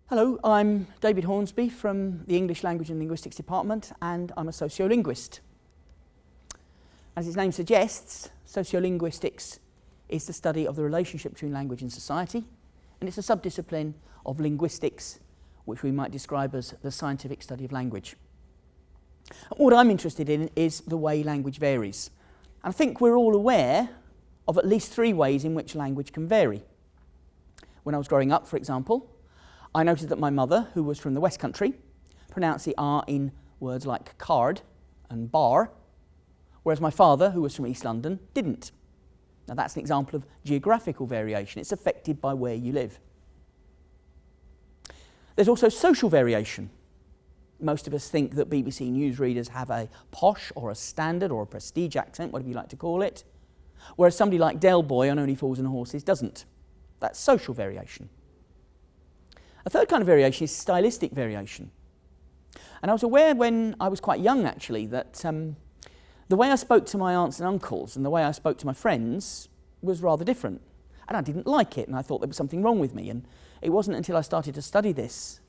Hello, I'm David Hornsby from the English Language and Linguistics Department, and I'm a sociolinguist. As its name suggests, sociolinguistics is the study of the relationship between language and society, and it's a subdiscipline of linguistics, which we might describe as the scientific study of language. What I'm interested in is the way language varies. And I think we're all aware of at least three ways in which language can vary. When I was growing up, for example, I noted that my mother, who was from the West Country, pronounced the R in words like card and bar, whereas my father, who was from East London, didn't. Now that's an example of geographical variation. It's affected by where you live. There's also social variation. Most of us think that BBC newsreaders have a posh or a standard or a prestige accent, whatever you like to call it, whereas somebody like Del Boy on Only Fools and Horses doesn't. That's social variation. A third kind of variation is stylistic variation. And I was aware when I was quite young, actually, that the way I spoke to my aunts and uncles and the way I spoke to my friends was rather different. And I didn't like it, and I thought there was something wrong with me. And it wasn't until I started to study this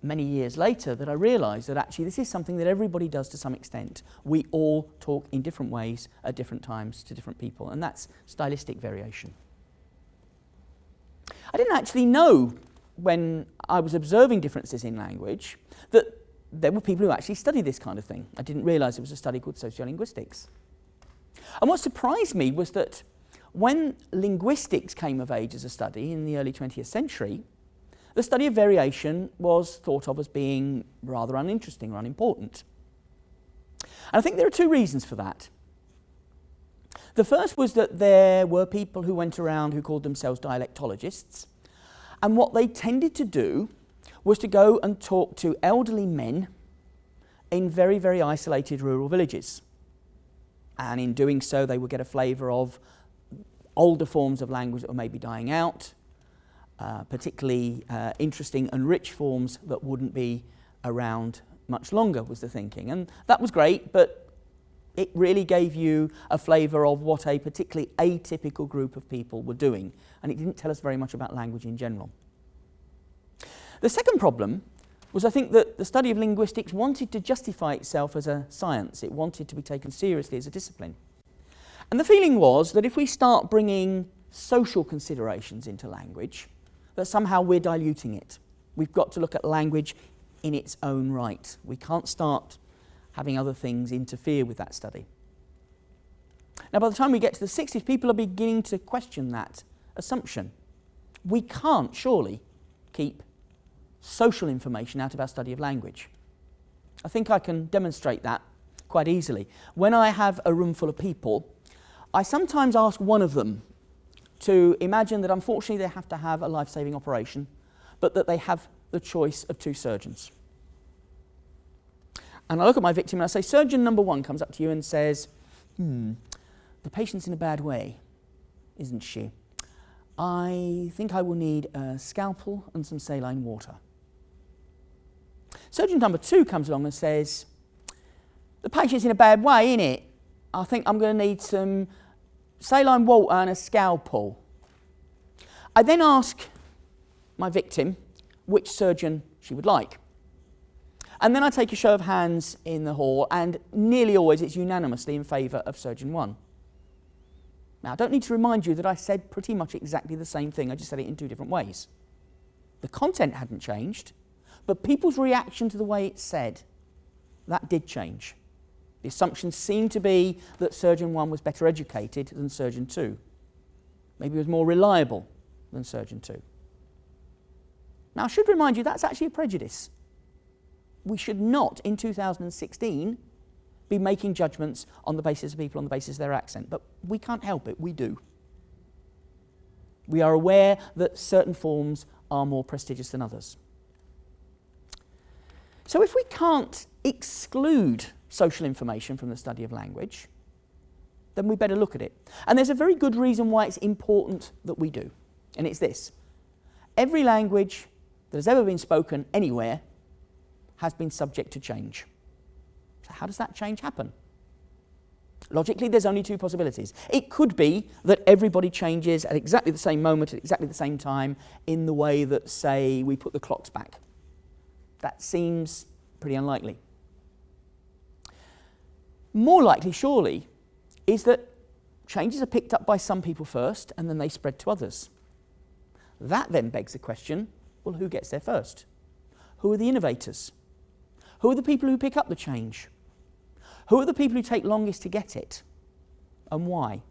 many years later that I realised that actually this is something that everybody does to some extent. We all talk in different ways at different times to different people, and that's stylistic variation. I didn't actually know when I was observing differences in language that there were people who actually studied this kind of thing. I didn't realise there was a study called sociolinguistics. And what surprised me was that when linguistics came of age as a study in the early 20th century, the study of variation was thought of as being rather uninteresting or unimportant. And I think there are two reasons for that. The first was that there were people who went around who called themselves dialectologists, and what they tended to do was to go and talk to elderly men in very, very isolated rural villages. And in doing so, they would get a flavour of older forms of language that were maybe dying out, particularly interesting and rich forms that wouldn't be around much longer, was the thinking. And that was great, but it really gave you a flavour of what a particularly atypical group of people were doing, and it didn't tell us very much about language in general. The second problem was, I think, that the study of linguistics wanted to justify itself as a science. It wanted to be taken seriously as a discipline. And the feeling was that if we start bringing social considerations into language, that somehow we're diluting it. We've got to look at language in its own right. We can't start having other things interfere with that study. Now, by the time we get to the 60s, people are beginning to question that assumption. We can't, surely, keep social information out of our study of language. I think I can demonstrate that quite easily. When I have a room full of people, I sometimes ask one of them to imagine that unfortunately they have to have a life-saving operation, but that they have the choice of two surgeons. And I look at my victim and I say, surgeon number one comes up to you and says, the patient's in a bad way, isn't she? I think I will need a scalpel and some saline water. Surgeon number two comes along and says, the patient's in a bad way, innit? I think I'm going to need some saline water and a scalpel. I then ask my victim which surgeon she would like. And then I take a show of hands in the hall, and nearly always it's unanimously in favour of surgeon one. Now, I don't need to remind you that I said pretty much exactly the same thing, I just said it in two different ways. The content hadn't changed, but people's reaction to the way it's said, that did change. The assumption seemed to be that surgeon one was better educated than surgeon two. Maybe he was more reliable than surgeon two. Now, I should remind you that's actually a prejudice. We should not, in 2016, be making judgments on the basis of people on the basis of their accent, but we can't help it, we do. We are aware that certain forms are more prestigious than others. So if we can't exclude social information from the study of language, then we better look at it. And there's a very good reason why it's important that we do, and it's this. Every language that has ever been spoken anywhere has been subject to change. So how does that change happen? Logically, there's only two possibilities. It could be that everybody changes at exactly the same moment, at exactly the same time, in the way that, say, we put the clocks back. That seems pretty unlikely. More likely, surely, is that changes are picked up by some people first and then they spread to others. That then begs the question, well, who gets there first? Who are the innovators? Who are the people who pick up the change? Who are the people who take longest to get it? And why?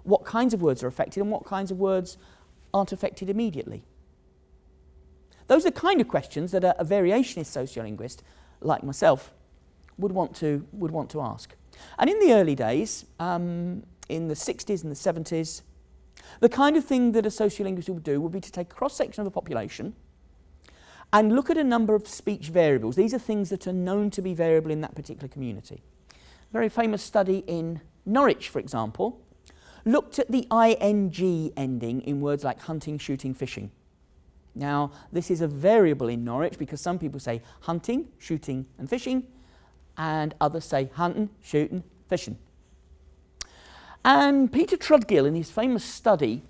What kinds of words are affected and what kinds of words aren't affected immediately? Those are the kind of questions that a variationist sociolinguist like myself would want to ask. And in the early days, in the 60s and the 70s, the kind of thing that a sociolinguist would do would be to take a cross-section of the population and look at a number of speech variables. These are things that are known to be variable in that particular community. A very famous study in Norwich, for example, looked at the ing ending in words like hunting, shooting, fishing. Now, this is a variable in Norwich because some people say hunting, shooting and fishing, and others say hunting, shooting, fishing. And Peter Trudgill, in his famous study,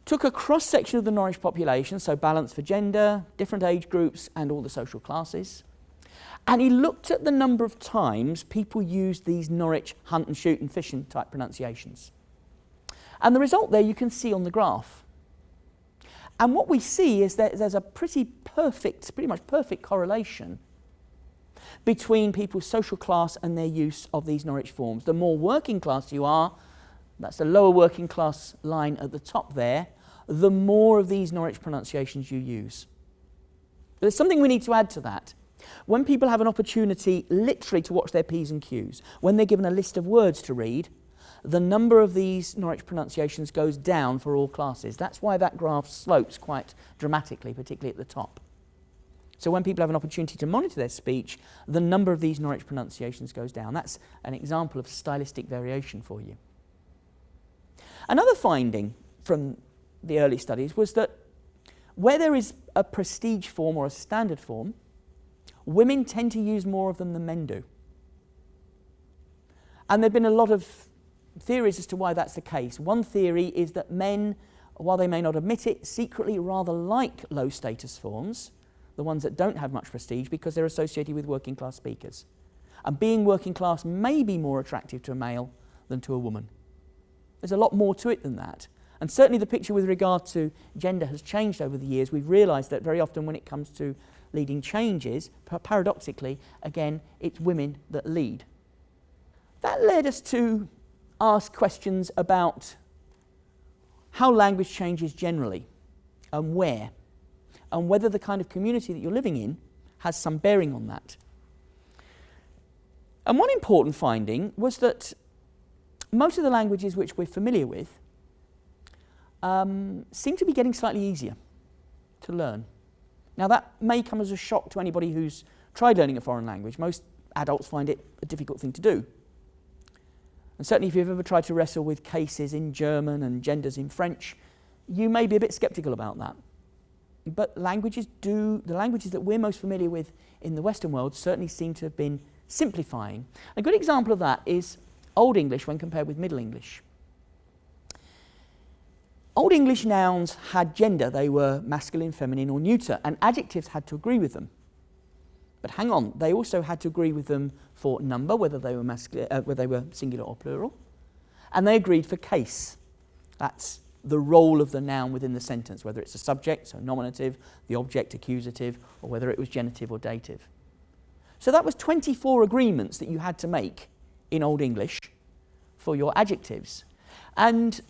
took a cross-section of the Norwich population, so balanced for gender, different age groups, and all the social classes, and he looked at the number of times people used these Norwich hunt and shoot and fishing type pronunciations. And the result there you can see on the graph. And what we see is that there's a pretty much perfect correlation between people's social class and their use of these Norwich forms. The more working class you are, that's the lower working class line at the top there, the more of these Norwich pronunciations you use. But there's something we need to add to that. When people have an opportunity literally to watch their P's and Q's, when they're given a list of words to read, the number of these Norwich pronunciations goes down for all classes. That's why that graph slopes quite dramatically, particularly at the top. So when people have an opportunity to monitor their speech, the number of these Norwich pronunciations goes down. That's an example of stylistic variation for you. Another finding from the early studies was that where there is a prestige form or a standard form, women tend to use more of them than men do. And there have been a lot of theories as to why that's the case. One theory is that men, while they may not admit it, secretly rather like low status forms, the ones that don't have much prestige, because they're associated with working class speakers. And being working class may be more attractive to a male than to a woman. There's a lot more to it than that. And certainly the picture with regard to gender has changed over the years. We've realised that very often when it comes to leading changes, paradoxically, again, it's women that lead. That led us to ask questions about how language changes generally and where, and whether the kind of community that you're living in has some bearing on that. And one important finding was that most of the languages which we're familiar with seem to be getting slightly easier to learn. Now that may come as a shock to anybody who's tried learning a foreign language. Most adults find it a difficult thing to do. And certainly if you've ever tried to wrestle with cases in German and genders in French, you may be a bit sceptical about that. But the languages that we're most familiar with in the Western world certainly seem to have been simplifying. A good example of that is Old English when compared with Middle English. Old English nouns had gender. They were masculine, feminine or neuter, and adjectives had to agree with them. But hang on, they also had to agree with them for number, whether they were singular or plural, and they agreed for case. That's the role of the noun within the sentence, whether it's a subject, so nominative, the object, accusative, or whether it was genitive or dative. So that was 24 agreements that you had to make in Old English for your adjectives. And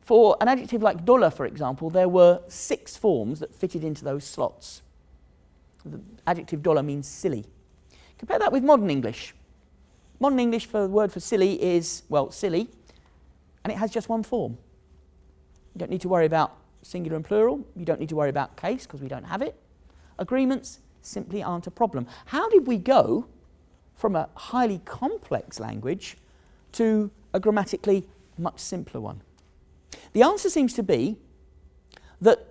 for an adjective like dulla, for example, there were 6 forms that fitted into those slots. The adjective dulla means silly. Compare that with modern English. Modern English, for the word for silly is, well, silly, and it has just one form. You don't need to worry about singular and plural. You don't need to worry about case, because we don't have it. Agreements simply aren't a problem. How did we go from a highly complex language to a grammatically much simpler one? The answer seems to be that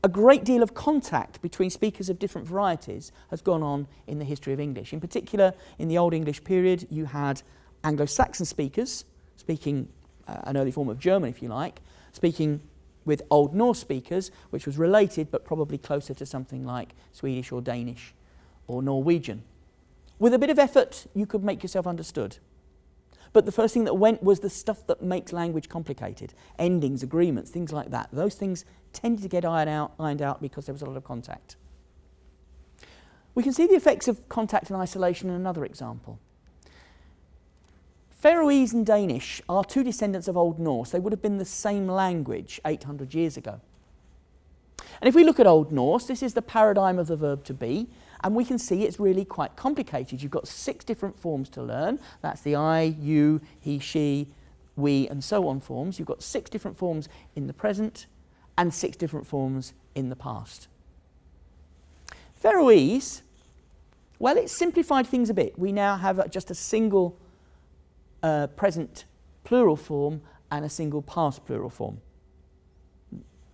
a great deal of contact between speakers of different varieties has gone on in the history of English. In particular, in the Old English period, you had Anglo-Saxon speakers, speaking an early form of German, if you like, speaking with Old Norse speakers, which was related but probably closer to something like Swedish or Danish or Norwegian. With a bit of effort, you could make yourself understood. But the first thing that went was the stuff that makes language complicated. Endings, agreements, things like that. Those things tended to get ironed out because there was a lot of contact. We can see the effects of contact and isolation in another example. Faroese and Danish are two descendants of Old Norse. They would have been the same language 800 years ago. And if we look at Old Norse, this is the paradigm of the verb to be, and we can see it's really quite complicated. You've got 6 different forms to learn. That's the I, you, he, she, we, and so on forms. You've got 6 different forms in the present and 6 different forms in the past. Faroese, well, it simplified things a bit. We now have just a single present plural form and a single past plural form.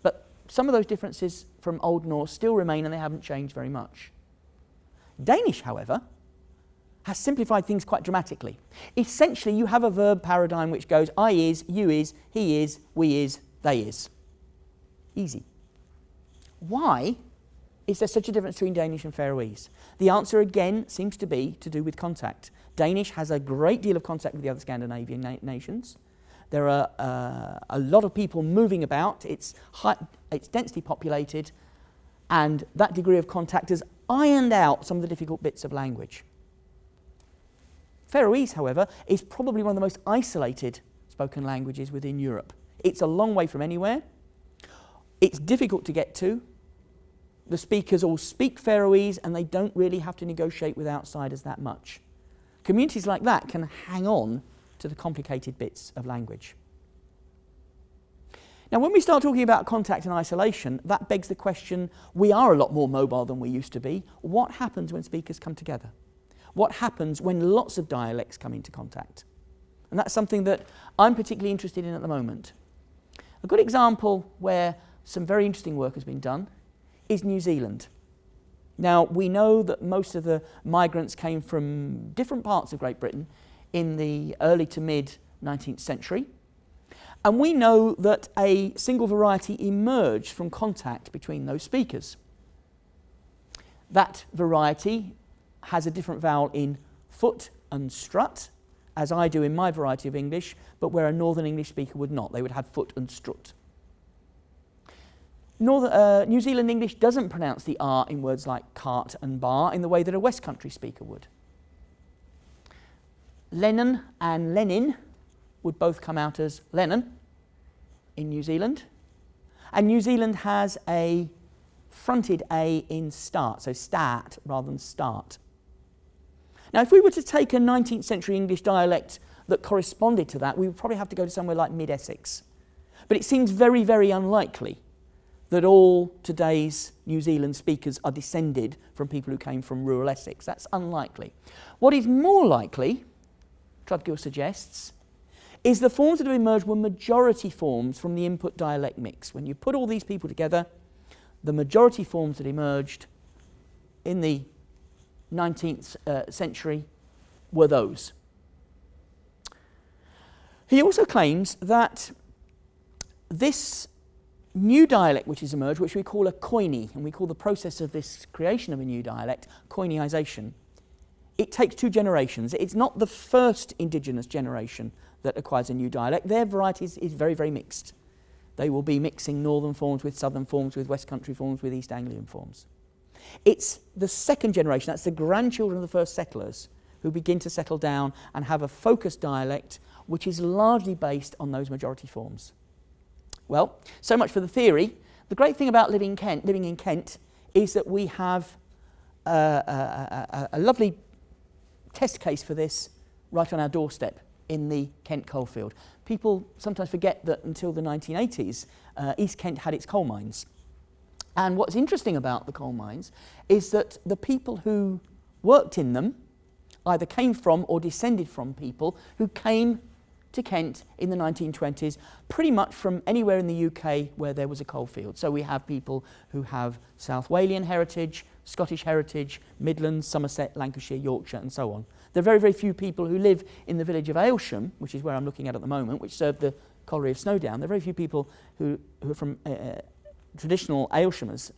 But some of those differences from Old Norse still remain and they haven't changed very much. Danish, however, has simplified things quite dramatically. Essentially, you have a verb paradigm which goes I is, you is, he is, we is, they is. Easy. Why is there such a difference between Danish and Faroese? The answer again seems to be to do with contact. Danish has a great deal of contact with the other Scandinavian nations. There are a lot of people moving about. It's densely populated, and that degree of contact has ironed out some of the difficult bits of language. Faroese, however, is probably one of the most isolated spoken languages within Europe. It's a long way from anywhere. It's difficult to get to. The speakers all speak Faroese, and they don't really have to negotiate with outsiders that much. Communities like that can hang on to the complicated bits of language. Now, when we start talking about contact and isolation, that begs the question, we are a lot more mobile than we used to be. What happens when speakers come together? What happens when lots of dialects come into contact? And that's something that I'm particularly interested in at the moment. A good example where some very interesting work has been done is New Zealand. Now, we know that most of the migrants came from different parts of Great Britain in the early to mid 19th century. And we know that a single variety emerged from contact between those speakers. That variety has a different vowel in foot and strut, as I do in my variety of English, but where a Northern English speaker would not. They would have foot and strut. New Zealand English doesn't pronounce the R in words like cart and bar in the way that a West Country speaker would. Lennon and Lenin would both come out as Lennon in New Zealand. And New Zealand has a fronted A in start, so start rather than start. Now, if we were to take a 19th century English dialect that corresponded to that, we would probably have to go to somewhere like mid-Essex. But it seems very, very unlikely that all today's New Zealand speakers are descended from people who came from rural Essex. That's unlikely. What is more likely, Trudgill suggests, is the forms that have emerged were majority forms from the input dialect mix. When you put all these people together, the majority forms that emerged in the 19th century were those. He also claims that this new dialect which has emerged, which we call a koiné, and we call the process of this creation of a new dialect koinéisation, it takes 2 generations. It's not the first indigenous generation that acquires a new dialect. Their variety is very, very mixed. They will be mixing northern forms with southern forms, with West Country forms, with East Anglian forms. It's the second generation, that's the grandchildren of the first settlers, who begin to settle down and have a focused dialect which is largely based on those majority forms. Well, so much for the theory. The great thing about living in Kent is that we have a lovely test case for this right on our doorstep in the Kent coalfield. People sometimes forget that until the 1980s, East Kent had its coal mines. And what's interesting about the coal mines is that the people who worked in them either came from or descended from people who came to Kent in the 1920s, pretty much from anywhere in the UK where there was a coalfield. So we have people who have South Walian heritage, Scottish heritage, Midlands, Somerset, Lancashire, Yorkshire, and so on. There are very, very few people who live in the village of Aylsham, which is where I'm looking at the moment, which served the colliery of Snowdown. There are very few people who are from traditional Aylshamers,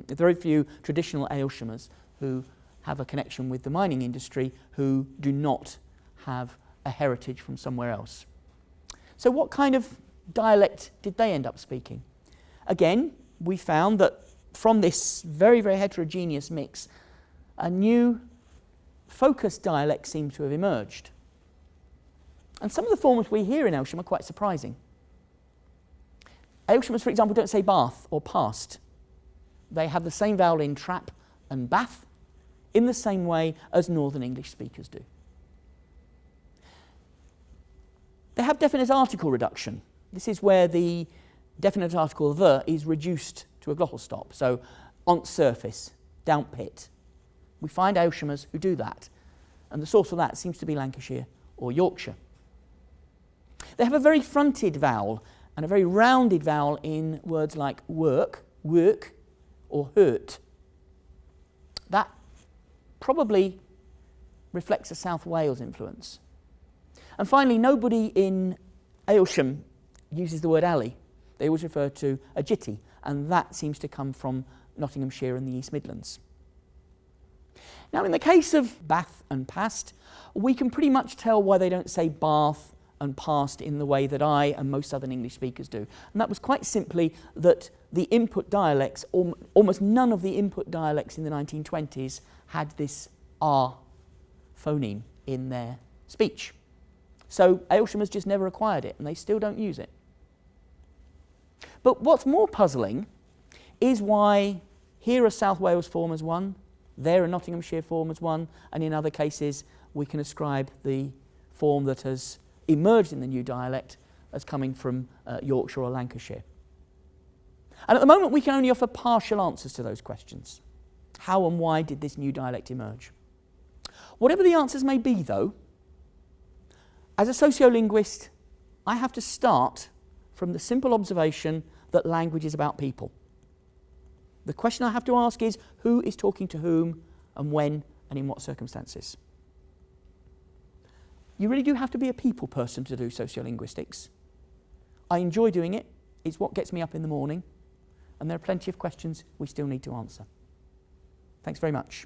very few traditional Aylshamers who have a connection with the mining industry who do not have a heritage from somewhere else. So what kind of dialect did they end up speaking? Again, we found that from this very, very heterogeneous mix, a new focused dialect seems to have emerged. And some of the forms we hear in Aylsham are quite surprising. Aylshamers, for example, don't say bath or past. They have the same vowel in trap and bath in the same way as Northern English speakers do. They have definite article reduction. This is where the definite article the is reduced to a glottal stop. So, on surface, down pit. We find Aylshamers who do that. And the source of that seems to be Lancashire or Yorkshire. They have a very fronted vowel and a very rounded vowel in words like work, work, or hurt. That probably reflects a South Wales influence. And finally, nobody in Aylsham uses the word alley. They always refer to a jitty, and that seems to come from Nottinghamshire and the East Midlands. Now, in the case of Bath and past, we can pretty much tell why they don't say Bath and past in the way that I and most Southern English speakers do. And that was quite simply that the input dialects, almost none of the input dialects in the 1920s had this R phoneme in their speech. So Aylshamers just never acquired it, and they still don't use it. But what's more puzzling is why here a South Wales form as one, there a Nottinghamshire form as one, and in other cases we can ascribe the form that has emerged in the new dialect as coming from Yorkshire or Lancashire. And at the moment we can only offer partial answers to those questions. How and why did this new dialect emerge? Whatever the answers may be, though, as a sociolinguist, I have to start from the simple observation that language is about people. The question I have to ask is, who is talking to whom, and when, and in what circumstances? You really do have to be a people person to do sociolinguistics. I enjoy doing it. It's what gets me up in the morning. And there are plenty of questions we still need to answer. Thanks very much.